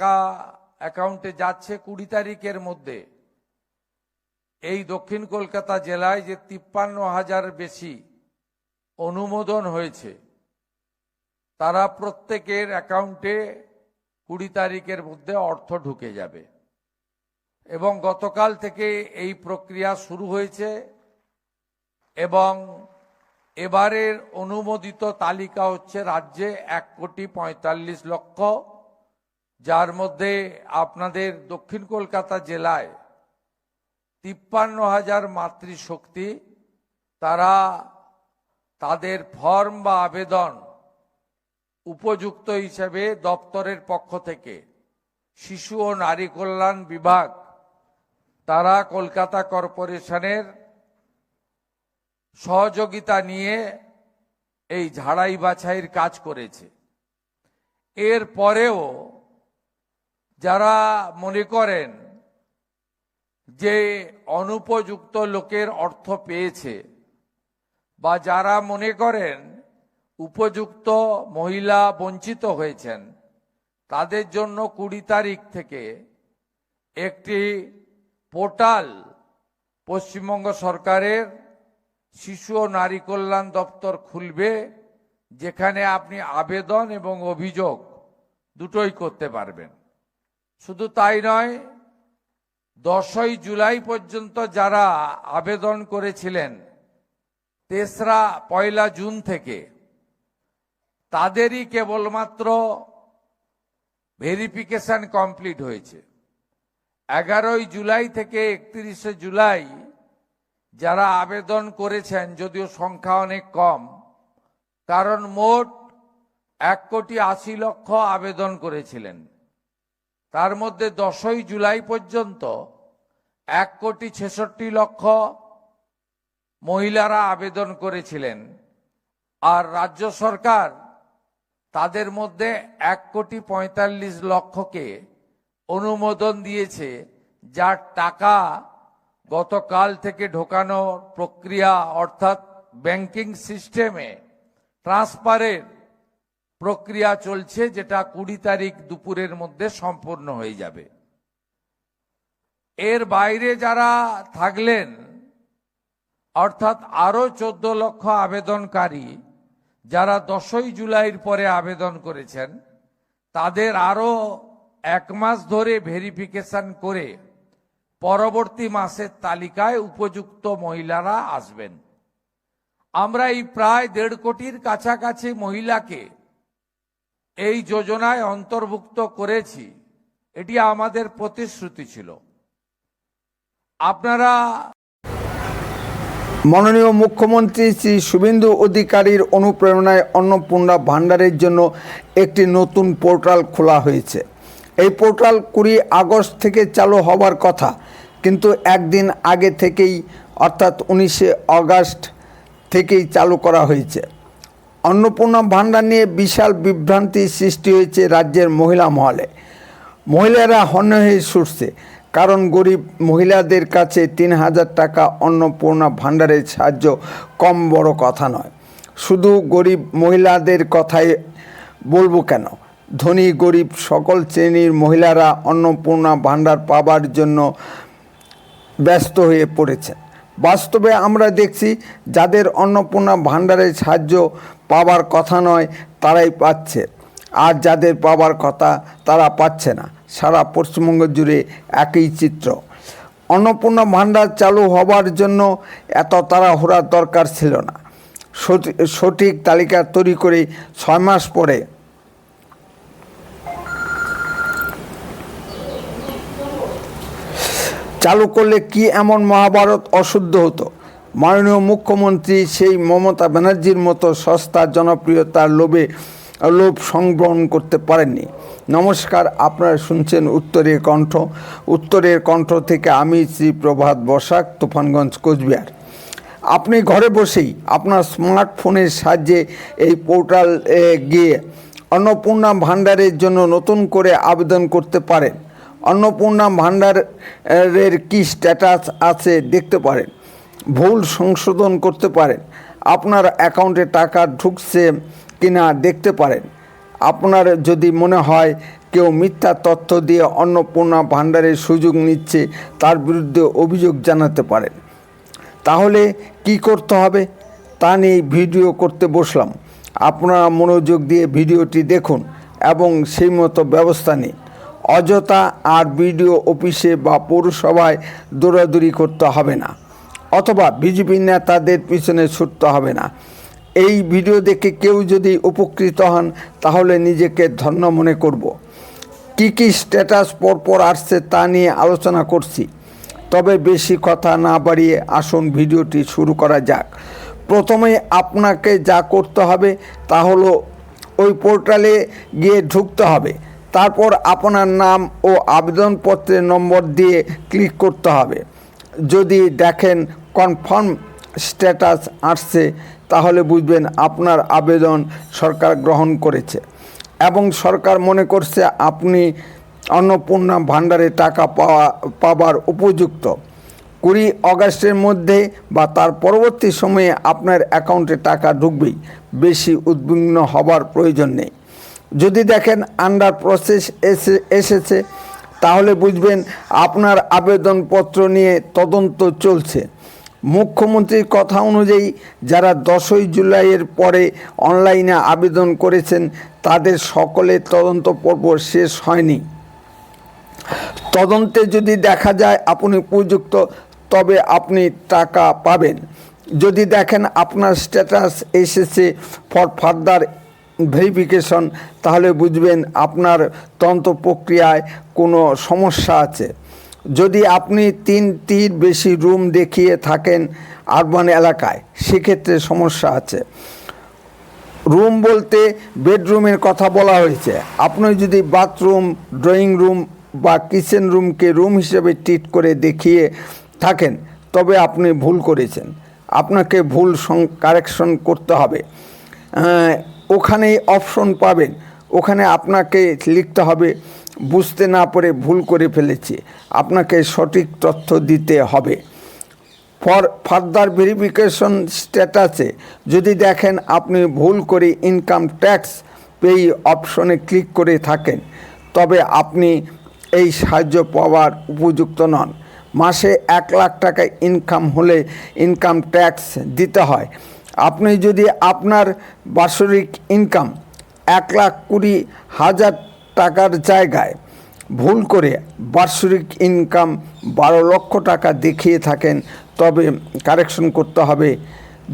টাকা অ্যাকাউন্টে যাচ্ছে 20 তারিখের মধ্যে এই দক্ষিণ কলকাতা জেলায় যে 53,000 বেশি অনুমোদন হয়েছে তারা প্রত্যেকের অ্যাকাউন্টে 20 তারিখের মধ্যে অর্থ ঢুকে যাবে এবং গতকাল থেকে এই প্রক্রিয়া শুরু হয়েছে এবং এবারের অনুমোদিত তালিকা হচ্ছে রাজ্যে 1,45,00,000, যার মধ্যে আপনাদের দক্ষিণ কলকাতা জেলায় 53,000 মাতৃশক্তি তারা তাদের ফর্ম বা আবেদন উপযুক্ত হিসেবে দপ্তরের পক্ষ থেকে শিশু ও নারী কল্যাণ বিভাগ তারা কলকাতা কর্পোরেশনের সহযোগিতা নিয়ে এই ঝাড়াই বাছাইয়ের কাজ করেছে। এর পরেও যারা মনে করেন যে অনুপযুক্ত লোকের অর্থ পেয়েছে বা যারা মনে করেন উপযুক্ত মহিলা বঞ্চিত হয়েছেন তাদের জন্য 20 তারিখ থেকে একটি পোর্টাল পশ্চিমবঙ্গ সরকারের শিশু ও নারী কল্যাণ দপ্তর খুলবে, যেখানে আপনি আবেদন এবং অভিযোগ দুটোই করতে পারবেন। শুধু তাই নয়, 10ই জুলাই পর্যন্ত যারা আবেদন করেছিলেন 1 জুন থেকে তাদেরই কেবলমাত্র ভেরিফিকেশন কমপ্লিট হয়েছে। 11ই জুলাই থেকে 31শে জুলাই যারা আবেদন করেছেন, যদিও সংখ্যা অনেক কম, কারণ মোট 1,80,00,000 আবেদন করেছিলেন, তার মধ্যে 10ই জুলাই পর্যন্ত 1,66,00,000 মহিলারা আবেদন করেছিলেন, আর রাজ্য সরকার তাদের মধ্যে 1,45,00,000কে অনুমোদন দিয়েছে, যার টাকা গতকাল থেকে ঢোকানোর প্রক্রিয়া অর্থাৎ ব্যাংকিং সিস্টেমে ট্রান্সফারের প্রক্রিয়া চলছে, যেটা 20 তারিখ দুপুরের মধ্যে সম্পূর্ণ হয়ে যাবে। এর বাইরে যারা থাকলেন, অর্থাৎ আরো 14 লক্ষ আবেদনকারী যারা 10ই জুলাইয়ের পরে আবেদন করেছেন, তাদের আরো 1 মাস ধরে ভেরিফিকেশন করে পরবর্তী মাসের তালিকায় উপযুক্ত মহিলারা আসবেন। আমরা এই প্রায় 1.5 কোটির কাছাকাছি মহিলাকে এই যোজনায় অন্তর্ভুক্ত করেছি। এটি আমাদের প্রতিশ্রুতি ছিল। আপনারা মাননীয় মুখ্যমন্ত্রী শ্রী শুভেন্দু অধিকারীর অনুপ্রেরণায় অন্নপূর্ণা ভাণ্ডারের জন্য একটি নতুন পোর্টাল খোলা হয়েছে। এই পোর্টাল 20 আগস্ট থেকে চালু হবার কথা, কিন্তু একদিন আগে থেকেই অর্থাৎ 19শে আগস্ট থেকেই চালু করা হয়েছে। অন্নপূর্ণা ভাণ্ডার নিয়ে বিশাল বিভ্রান্তি সৃষ্টি হয়েছে রাজ্যের মহিলা মহলে। মহিলারা হন্য হয়ে ছুটছে, কারণ গরিব মহিলাদের কাছে 3,000 টাকা অন্নপূর্ণা ভাণ্ডারের সাহায্য কম বড় কথা নয়। শুধু গরিব মহিলাদের কথাই বলবো কেন, ধনী গরিব সকল শ্রেণীর মহিলারা অন্নপূর্ণা ভাণ্ডার পাবার জন্য ব্যস্ত হয়ে পড়েছে। বাস্তবে আমরা দেখছি, যাদের অন্নপূর্ণা ভাণ্ডারের সাহায্য পাবার কথা নয় তারাই পাচ্ছে, আর যাদের পাবার কথা তারা পাচ্ছে না। সারা পশ্চিমবঙ্গ জুড়ে একই চিত্র। অন্নপূর্ণা ভাণ্ডার চালু হবার জন্য এত তাড়াহুড়ার দরকার ছিল না। সঠিক তালিকা তৈরি করে 6 মাস পরে চালু করলে কি এমন মহাভারত অশুদ্ধ হতো? মাননীয় মুখ্যমন্ত্রী সেই মমতা ব্যানার্জির মতো সস্তা জনপ্রিয়তার লোভ সংবরণ করতে পারেননি। নমস্কার, আপনারা শুনছেন উত্তরের কণ্ঠ। উত্তরের কণ্ঠ থেকে আমি শ্রী প্রভাত বসাক, তুফানগঞ্জ, কোচবিহার। আপনি ঘরে বসেই আপনার স্মার্টফোনের সাহায্যে এই পোর্টালে গিয়ে অন্নপূর্ণা ভাণ্ডারের জন্য নতুন করে আবেদন করতে পারেন। অন্নপূর্ণা ভাণ্ডারের কি স্ট্যাটাস আছে দেখতে পারেন, ভুল সংশোধন করতে পারেন, আপনার অ্যাকাউন্টে টাকা ঢুকছে কিনা দেখতে পারেন। আপনার যদি মনে হয় কেউ মিথ্যা তথ্য দিয়ে অন্নপূর্ণা ভাণ্ডারের সুযোগ নিচ্ছে তার বিরুদ্ধে অভিযোগ জানাতে পারেন। তাহলে কি করতে হবে তা নিয়ে ভিডিও করতে বসলাম। আপনারা মনোযোগ দিয়ে ভিডিওটি দেখুন এবং সেই মতো ব্যবস্থা নিন। অযথা আর বিডিও অফিসে বা পৌরসভায় দৌড়াদৌড়ি করতে হবে না, অথবা বিজেপি নেতাদের পিছনে ছুটতে হবে না। এই ভিডিও দেখে কেউ যদি উপকৃত হন তাহলে নিজেকে ধন্য মনে করব। কি স্ট্যাটাস পরপর আসছে তা নিয়ে আলোচনা করছি। তবে বেশি কথা না বাড়িয়ে আসুন ভিডিওটি শুরু করা যাক। প্রথমে আপনাকে যা করতে হবে তা হলো ওই পোর্টালে গিয়ে ঢুকতে হবে। তারপর আপনার নাম ও আবেদনপত্রের নম্বর দিয়ে ক্লিক করতে হবে। যদি দেখেন কনফার্ম স্ট্যাটাস আসছে তাহলে বুঝবেন আপনার আবেদন সরকার গ্রহণ করেছে এবং সরকার মনে করছে আপনি অন্নপূর্ণা ভাণ্ডারে টাকা পাবার উপযুক্ত। 20 অগাস্টের মধ্যে বা তার পরবর্তী সময়ে আপনার অ্যাকাউন্টে টাকা ঢুকবেই, বেশি উদ্বিগ্ন হবার প্রয়োজন নেই। যদি দেখেন আন্ডার প্রসেস এসেছে তাহলে বুঝবেন আপনার আবেদনপত্র নিয়ে তদন্ত চলছে। মুখ্যমন্ত্রীর কথা অনুযায়ী যারা 10ই জুলাইয়ের পরে অনলাইনে আবেদন করেছেন তাদের সকলের তদন্ত পর্ব শেষ হয়নি। তদন্তে যদি দেখা যায় আপনি উপযুক্ত তবে আপনি টাকা পাবেন। যদি দেখেন আপনার স্ট্যাটাস এসেছে ফর ফার্দার ভেরিফিকেশন তাহলে বুঝবেন আপনার তদন্ত প্রক্রিয়ায় কোনো সমস্যা আছে। যদি আপনি 3টির বেশি রুম দেখিয়ে থাকেন আরবান এলাকায় সেক্ষেত্রে সমস্যা আছে। রুম বলতে বেডরুমের কথা বলা হয়েছে। আপনি যদি বাথরুম, ড্রয়িং রুম বা কিচেন রুমকে রুম হিসেবে ট্রিট করে দেখিয়ে থাকেন তবে আপনি ভুল করেছেন। আপনাকে ভুল কারেকশন করতে হবে। ওখানেই অপশন পাবেন, ওখানে আপনাকে লিখতে হবে বুঝতে না পারে ভুল করে ফেলেছি, আপনাকে সঠিক তথ্য দিতে হবে। ফর ফার্দার ভেরিফিকেশন স্ট্যাটাসে যদি দেখেন আপনি ভুল করে ইনকাম ট্যাক্স পেই অপশনে ক্লিক করে থাকেন তবে আপনি এই সাহায্য পাওয়ার উপযুক্ত নন। মাসে 1 লাখ টাকা ইনকাম হলে ইনকাম ট্যাক্স দিতে হয়। আপনি যদি আপনার বাৎসরিক ইনকাম 1,20,000 টাকার জায়গায় ভুল করে বাৎসরিক ইনকাম 12 লক্ষ টাকা দেখিয়ে থাকেন তবে কারেকশন করতে হবে।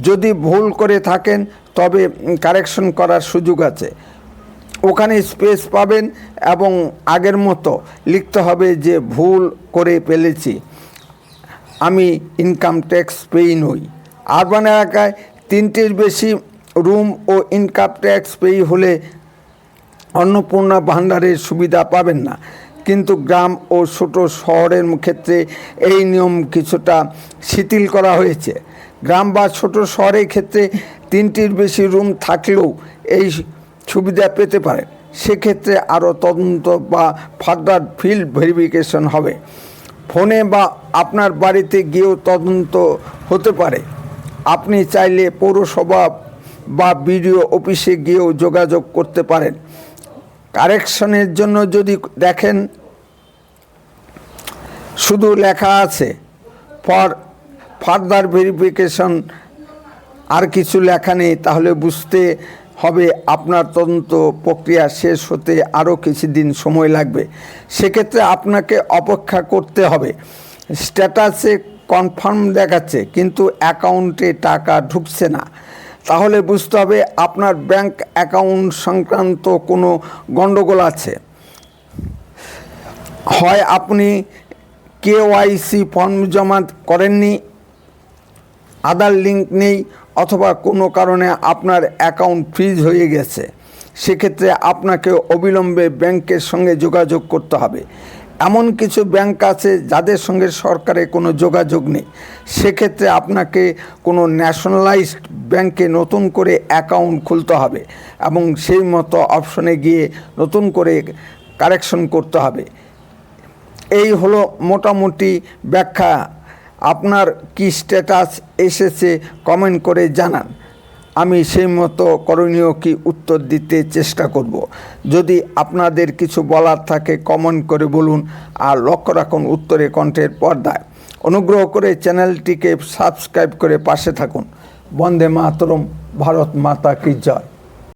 যদি ভুল করে থাকেন তবে কারেকশন করার সুযোগ আছে। ওখানে স্পেস পাবেন এবং আগের মতো লিখতে হবে যে ভুল করে ফেলেছি, আমি ইনকাম ট্যাক্স পেই নই। আরবান এলাকায় 3টির বেশি রুম ও ইনকাম ট্যাক্স পেই হলে অন্নপূর্ণা ভাণ্ডারের সুবিধা পাবেন না। কিন্তু গ্রাম ও ছোট শহরের ক্ষেত্রে এই নিয়ম কিছুটা শিথিল করা হয়েছে। গ্রাম বা ছোট শহরের ক্ষেত্রে 3টির বেশি রুম থাকলেও এই সুবিধা পেতে পারে। সেক্ষেত্রে আরও তদন্ত বা ফার্দার ফিল্ড ভেরিফিকেশন হবে। ফোনে বা আপনার বাড়িতে গিয়েও তদন্ত হতে পারে। আপনি চাইলে পৌরসভা বা বিডিও অফিসে গিয়েও যোগাযোগ করতে পারেন। কারেকশনের জন্য যদি দেখেন শুধু লেখা আছে ফর ফার্দার ভেরিফিকেশন আর কিছু লেখা নেই তাহলে বুঝতে হবে আপনার তদন্ত প্রক্রিয়া শেষ হতে আরও কিছুদিন সময় লাগবে। সেক্ষেত্রে আপনাকে অপেক্ষা করতে হবে। স্ট্যাটাসে কনফার্ম দেখাচ্ছে কিন্তু অ্যাকাউন্টে টাকা ঢুকছে না, তাহলে বুঝতে হবে আপনার ব্যাংক অ্যাকাউন্ট সংক্রান্ত কোনো গণ্ডগোল আছে। হয় আপনি কেওয়াইসি ফর্ম জমা করেননি, আধার লিঙ্ক নেই, অথবা কোনো কারণে আপনার অ্যাকাউন্ট ফ্রিজ হয়ে গেছে। সেক্ষেত্রে আপনাকে অবিলম্বে ব্যাংকের সঙ্গে যোগাযোগ করতে হবে। এমন কিছু ব্যাংক আছে যাদের সঙ্গে সরকারের কোনো যোগাযোগ নেই। সেক্ষেত্রে আপনাকে কোনো ন্যাশনালাইজড ব্যাংকে নতুন করে অ্যাকাউন্ট খুলতে হবে এবং সেই মতো অপশনে গিয়ে নতুন করে কারেকশন করতে হবে। এই হলো মোটামুটি ব্যাখ্যা। আপনার কি স্ট্যাটাস এসেছে কমেন্ট করে জানান। আমি সেই মতো করণীয় কি উত্তর দিতে চেষ্টা করব। যদি আপনাদের কিছু বলার থাকে কমেন্ট করে বলুন, আর লক্ষ্য রাখুন উত্তরে কণ্ঠের পর্দায়। অনুগ্রহ করে চ্যানেলটিকে সাবস্ক্রাইব করে পাশে থাকুন। বন্দে মাতরম, ভারত মাতা কি জয়।